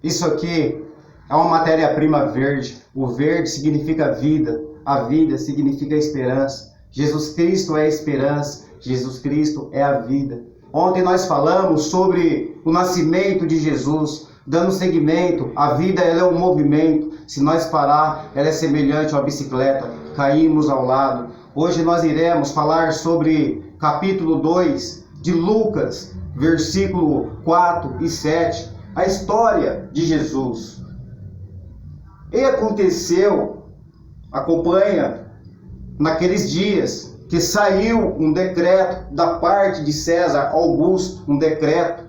Isso aqui é uma matéria-prima verde. O verde significa vida. A vida significa esperança. Jesus Cristo é a esperança. Jesus Cristo é a vida. Ontem nós falamos sobre o nascimento de Jesus, dando seguimento. A vida ela é um movimento. Se nós parar, ela é semelhante a uma bicicleta. Caímos ao lado. Hoje nós iremos falar sobre capítulo 2 de Lucas, versículo 4 e 7. A história de Jesus. E aconteceu, acompanha, naqueles dias que saiu um decreto da parte de César Augusto, um decreto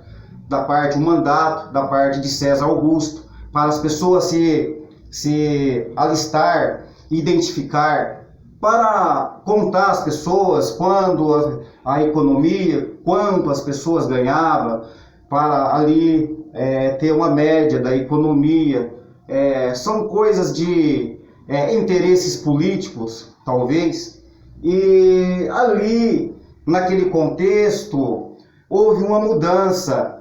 da parte, um mandato da parte de César Augusto, para as pessoas se alistar, identificar, para contar as pessoas quando a economia, quanto as pessoas ganhavam, para ali ter uma média da economia. São coisas de interesses políticos, talvez. E ali, naquele contexto, houve uma mudança.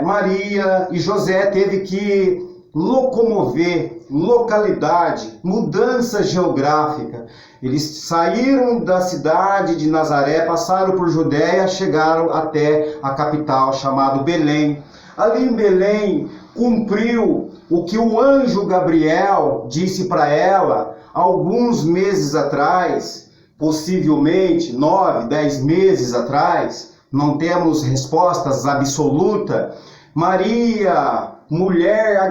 Maria e José teve que locomover, localidade, mudança geográfica. Eles saíram da cidade de Nazaré, passaram por Judéia, chegaram até a capital, chamada Belém. Ali em Belém, cumpriu o que o anjo Gabriel disse para ela alguns meses atrás, possivelmente 9, 10 meses atrás, não temos respostas absolutas. Maria, mulher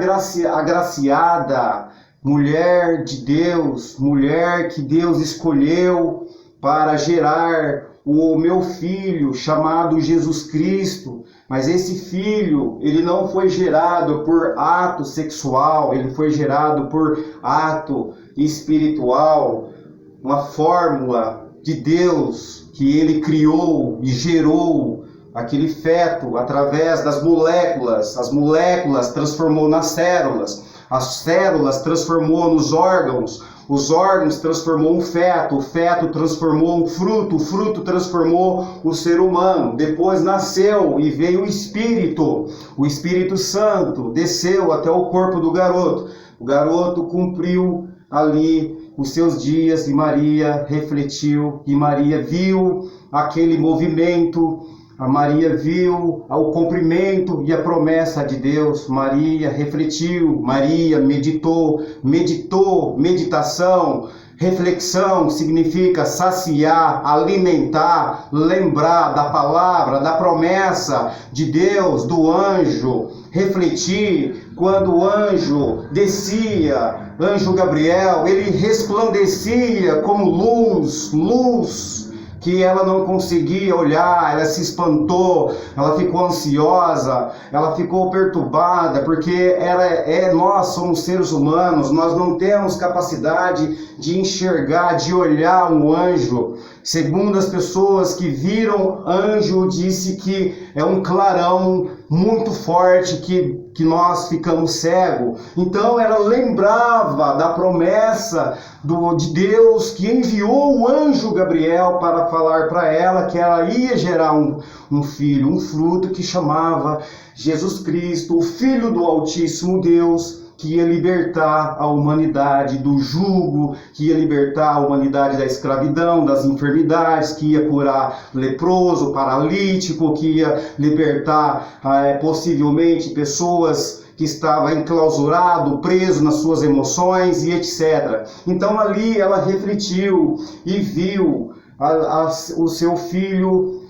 agraciada, mulher de Deus, mulher que Deus escolheu para gerar o meu filho chamado Jesus Cristo. Mas esse filho, ele não foi gerado por ato sexual, ele foi gerado por ato espiritual, uma fórmula de Deus que ele criou e gerou aquele feto através das moléculas. As moléculas transformou nas células, as células transformou nos órgãos, os órgãos transformou um feto, o feto transformou um fruto, o fruto transformou o ser humano. Depois nasceu e veio o Espírito Santo desceu até o corpo do garoto. O garoto cumpriu ali os seus dias e Maria refletiu, e Maria viu aquele movimento. A Maria viu o cumprimento e a promessa de Deus. Maria refletiu, Maria meditou. Meditação, reflexão significa saciar, alimentar, lembrar da palavra, da promessa de Deus, do anjo. Refletir, quando o anjo descia, anjo Gabriel, ele resplandecia como luz, que ela não conseguia olhar, ela se espantou, ela ficou ansiosa, ela ficou perturbada, porque nós somos seres humanos, nós não temos capacidade de enxergar, de olhar um anjo. Segundo as pessoas que viram anjo, disse que é um clarão muito forte que nós ficamos cegos. Então ela lembrava da promessa de Deus, que enviou o anjo Gabriel para falar para ela que ela ia gerar um filho, um fruto que chamava Jesus Cristo, o Filho do Altíssimo Deus, que ia libertar a humanidade do jugo, que ia libertar a humanidade da escravidão, das enfermidades, que ia curar leproso, paralítico, que ia libertar possivelmente pessoas que estavam enclausuradas, presos nas suas emoções e etc. Então ali ela refletiu e viu o seu filho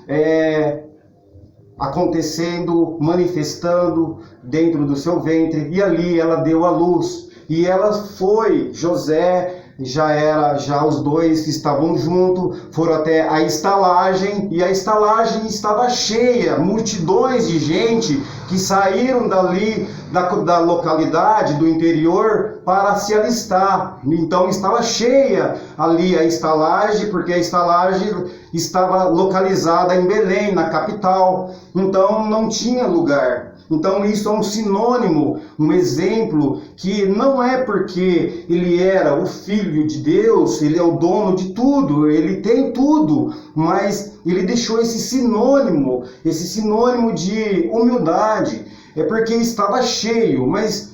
acontecendo, manifestando dentro do seu ventre, e ali ela deu à luz. E ela foi, José, já os dois que estavam juntos, foram até a estalagem, e a estalagem estava cheia, multidões de gente que saíram dali, da localidade, do interior, para se alistar. Então estava cheia ali a estalagem, porque a estalagem estava localizada em Belém, na capital, então não tinha lugar. Então isso é um sinônimo, um exemplo, que não é porque ele era o Filho de Deus, ele é o dono de tudo, ele tem tudo, mas ele deixou esse sinônimo de humildade, é porque estava cheio, mas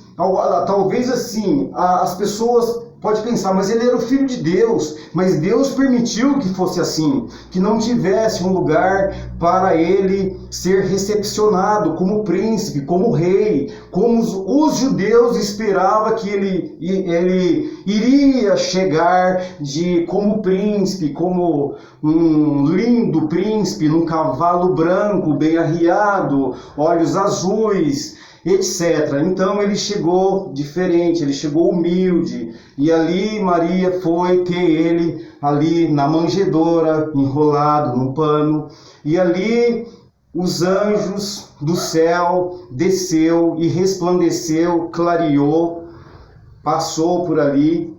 talvez assim, as pessoas podem pensar, mas ele era o Filho de Deus, mas Deus permitiu que fosse assim, que não tivesse um lugar para ele ser recepcionado como príncipe, como rei, como os judeus esperavam que ele iria chegar como príncipe, como um lindo príncipe, num cavalo branco, bem arriado, olhos azuis, etc. Então ele chegou diferente, ele chegou humilde, e ali Maria foi ter ele ali na manjedoura, enrolado num pano, e ali os anjos do céu desceu e resplandeceu, clareou, passou por ali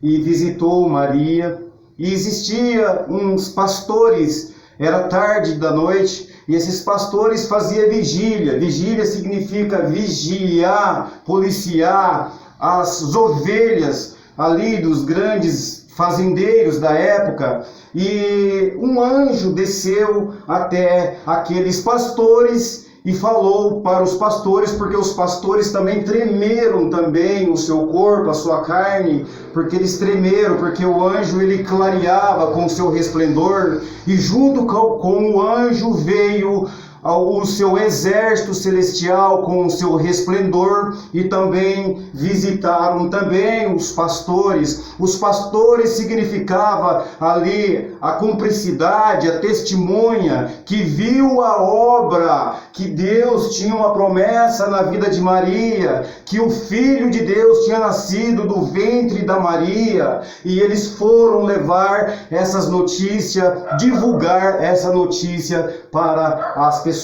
e visitou Maria, e existia uns pastores, era tarde da noite, e esses pastores faziam vigília. Vigília significa vigiar, policiar as ovelhas ali dos grandes fazendeiros da época. E um anjo desceu até aqueles pastores e falou para os pastores, porque os pastores também tremeram também o seu corpo, a sua carne, porque eles tremeram, porque o anjo ele clareava com o seu resplendor, e junto com o anjo veio o seu exército celestial com o seu resplendor, e também visitaram também os pastores. Os pastores significava ali a cumplicidade, a testemunha que viu a obra, que Deus tinha uma promessa na vida de Maria, que o Filho de Deus tinha nascido do ventre da Maria, e eles foram levar essas notícias, divulgar essa notícia para as pessoas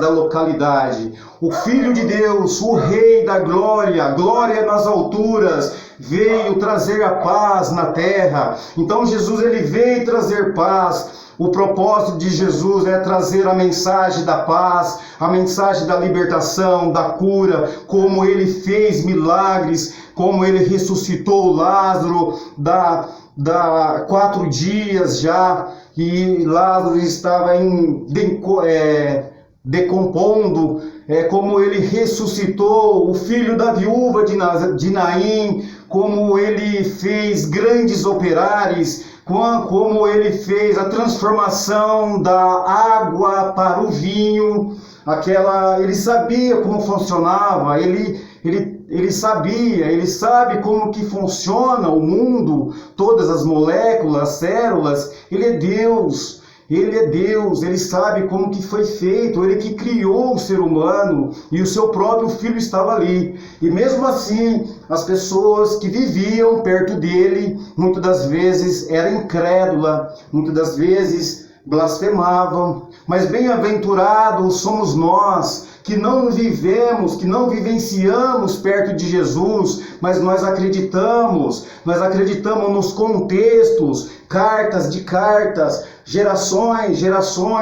da localidade. O Filho de Deus, o Rei da glória, glória nas alturas, veio trazer a paz na terra. Então Jesus ele veio trazer paz. O propósito de Jesus é trazer a mensagem da paz, a mensagem da libertação, da cura, como ele fez milagres, como ele ressuscitou Lázaro da 4 dias já, e Lázaro estava decompondo, como ele ressuscitou o filho da viúva de Naim, como ele fez grandes operários, como ele fez a transformação da água para o vinho. Ele sabia como funcionava, ele sabe como que funciona o mundo, todas as moléculas, células. Ele é Deus, ele sabe como que foi feito, ele que criou o ser humano, e o seu próprio filho estava ali. E mesmo assim, as pessoas que viviam perto dele, muitas das vezes eram incrédulas, muitas das vezes blasfemavam. Mas bem-aventurados somos nós, que não vivemos, que não vivenciamos perto de Jesus, mas nós acreditamos nos contextos, cartas de cartas, gerações,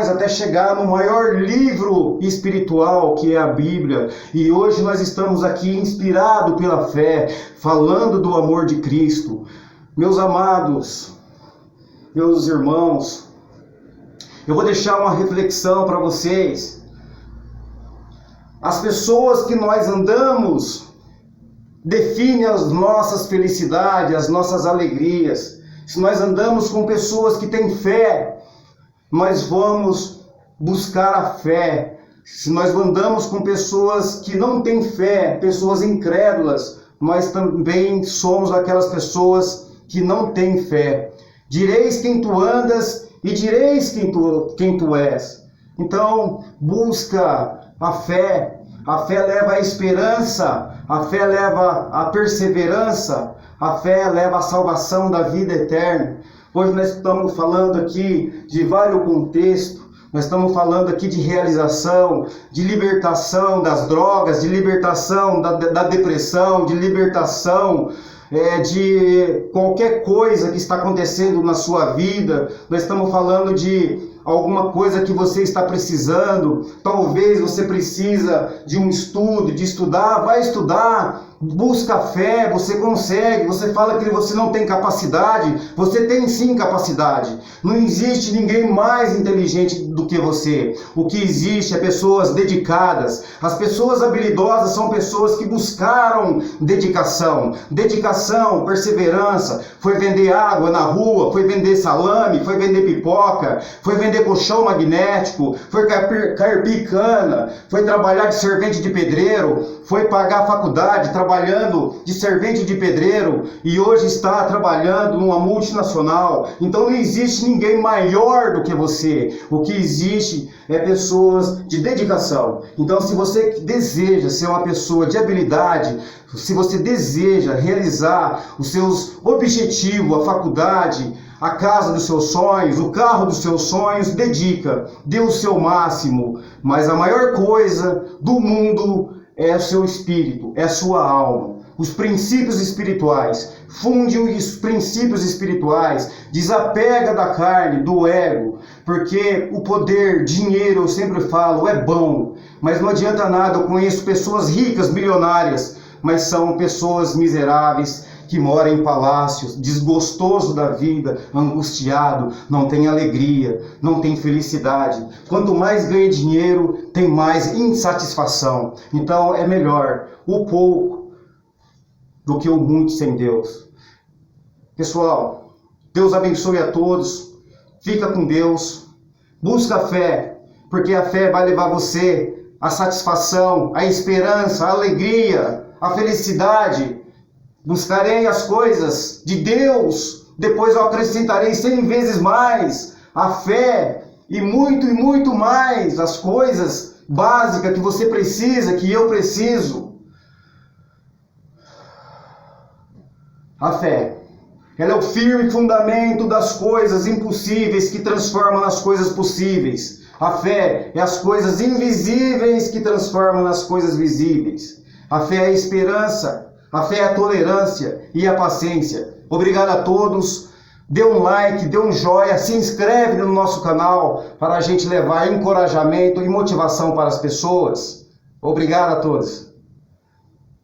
até chegar no maior livro espiritual, que é a Bíblia. E hoje nós estamos aqui inspirados pela fé, falando do amor de Cristo. Meus amados, meus irmãos, eu vou deixar uma reflexão para vocês. As pessoas que nós andamos definem as nossas felicidades, as nossas alegrias. Se nós andamos com pessoas que têm fé, nós vamos buscar a fé. Se nós andamos com pessoas que não têm fé, pessoas incrédulas, nós também somos aquelas pessoas que não têm fé. Direis quem tu andas e direis quem tu és. Então, busca a fé leva a esperança, a fé leva a perseverança, a fé leva a salvação da vida eterna. Hoje nós estamos falando aqui de vários contextos, nós estamos falando aqui de realização, de libertação das drogas, de libertação da depressão, de libertação de qualquer coisa que está acontecendo na sua vida. Nós estamos falando de alguma coisa que você está precisando. Talvez você precisa de um estudo, de estudar, vai estudar, busca a fé, você consegue. Você fala que você não tem capacidade, você tem sim capacidade. Não existe ninguém mais inteligente do que você. O que existe é pessoas dedicadas. As pessoas habilidosas são pessoas que buscaram dedicação. Dedicação, perseverança. Foi vender água na rua, foi vender salame, foi vender pipoca, foi vender colchão magnético, foi carpir cana, foi trabalhar de servente de pedreiro, foi pagar a faculdade trabalhando de servente de pedreiro e hoje está trabalhando numa multinacional. Então não existe ninguém maior do que você. O que existe é pessoas de dedicação. Então se você deseja ser uma pessoa de habilidade, se você deseja realizar os seus objetivos, a faculdade, a casa dos seus sonhos, o carro dos seus sonhos, dedica, dê o seu máximo. Mas a maior coisa do mundo é o seu espírito, é a sua alma. Os princípios espirituais. Funde os princípios espirituais. Desapega da carne, do ego. Porque o poder, dinheiro, eu sempre falo, é bom. Mas não adianta nada. Eu conheço pessoas ricas, milionárias, mas são pessoas miseráveis, que mora em palácios, desgostoso da vida, angustiado, não tem alegria, não tem felicidade. Quanto mais ganha dinheiro, tem mais insatisfação. Então é melhor o pouco do que o muito sem Deus. Pessoal, Deus abençoe a todos. Fica com Deus. Busca a fé, porque a fé vai levar você à satisfação, à esperança, à alegria, à felicidade. Buscarei as coisas de Deus, depois eu acrescentarei 100 vezes mais a fé e muito mais as coisas básicas que você precisa, que eu preciso. A fé, ela é o firme fundamento das coisas impossíveis que transformam nas coisas possíveis. A fé é as coisas invisíveis que transformam nas coisas visíveis. A fé é a esperança. A fé é a tolerância e a paciência. Obrigado a todos. Dê um like, dê um joinha, se inscreve no nosso canal para a gente levar encorajamento e motivação para as pessoas. Obrigado a todos.